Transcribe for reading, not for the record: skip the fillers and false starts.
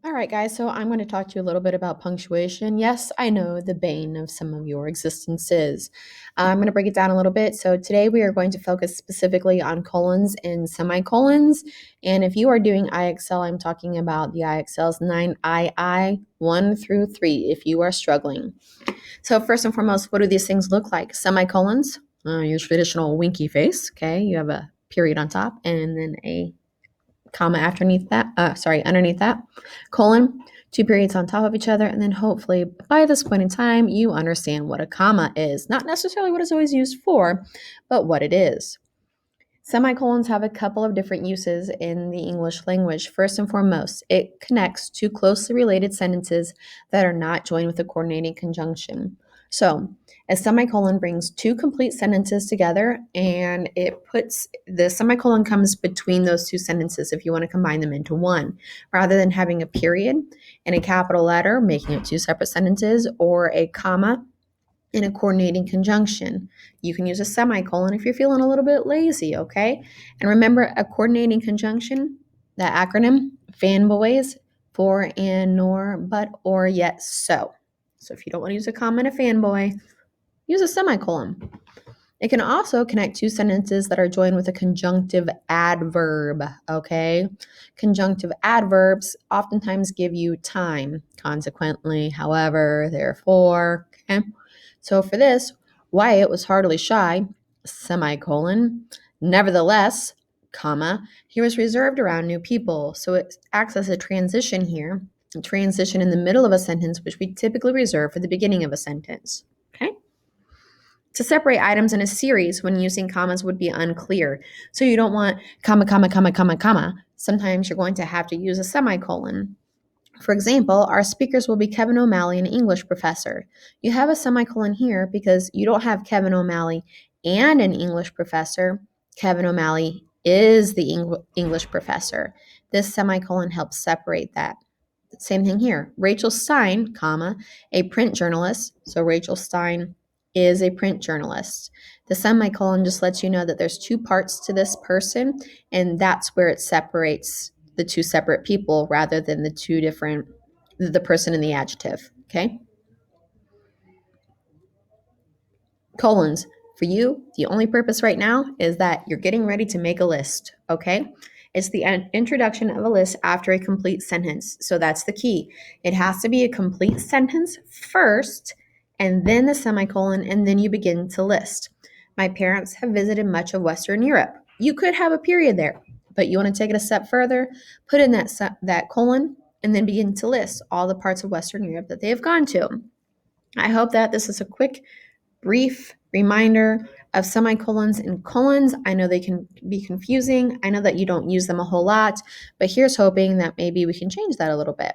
All right, guys, so I'm going to talk to you a little bit about punctuation. Yes, I know the bane of some of your existences. I'm going to break it down a little bit. So today we are going to focus specifically on colons and semicolons. And if you are doing IXL, I'm talking about the IXLs 9II 1 through 3 if you are struggling. So first and foremost, what do these things look like? Semicolons, your traditional winky face, okay? You have a period on top and then a comma underneath that, colon, two periods on top of each other, and then hopefully by this point in time, you understand what a comma is. Not necessarily what it's always used for, but what it is. Semicolons have a couple of different uses in the English language. First and foremost, it connects two closely related sentences that are not joined with a coordinating conjunction. So, a semicolon brings two complete sentences together and the semicolon comes between those two sentences if you want to combine them into one, rather than having a period and a capital letter making it two separate sentences or a comma in a coordinating conjunction. You can use a semicolon if you're feeling a little bit lazy, okay? And remember, a coordinating conjunction, that acronym, fanboys, for, and, nor, but, or, yet, so. So if you don't want to use a comma and a fanboy, use a semicolon. It can also connect two sentences that are joined with a conjunctive adverb, okay? Conjunctive adverbs oftentimes give you time, consequently, however, therefore, okay? So for this, Wyatt was heartily shy, semicolon. Nevertheless, comma, he was reserved around new people. So it acts as a transition here, a transition in the middle of a sentence, which we typically reserve for the beginning of a sentence. Okay? To separate items in a series when using commas would be unclear. So you don't want comma, comma, comma, comma, comma. Sometimes you're going to have to use a semicolon. For example, our speakers will be Kevin O'Malley, an English professor. You have a semicolon here because you don't have Kevin O'Malley and an English professor. Kevin O'Malley is the English professor. This semicolon helps separate that. Same thing here. Rachel Stein, comma, a print journalist. So Rachel Stein is a print journalist. The semicolon just lets you know that there's two parts to this person, and that's where it separates the two separate people rather than the person and the adjective, okay? Colons. For you, the only purpose right now is that you're getting ready to make a list, okay? It's the introduction of a list after a complete sentence. So that's the key. It has to be a complete sentence first, and then the semicolon, and then you begin to list. My parents have visited much of Western Europe. You could have a period there, but you want to take it a step further, put in that colon, and then begin to list all the parts of Western Europe that they have gone to. I hope that this is a quick brief reminder of semicolons and colons. I know they can be confusing. I know that you don't use them a whole lot, but here's hoping that maybe we can change that a little bit.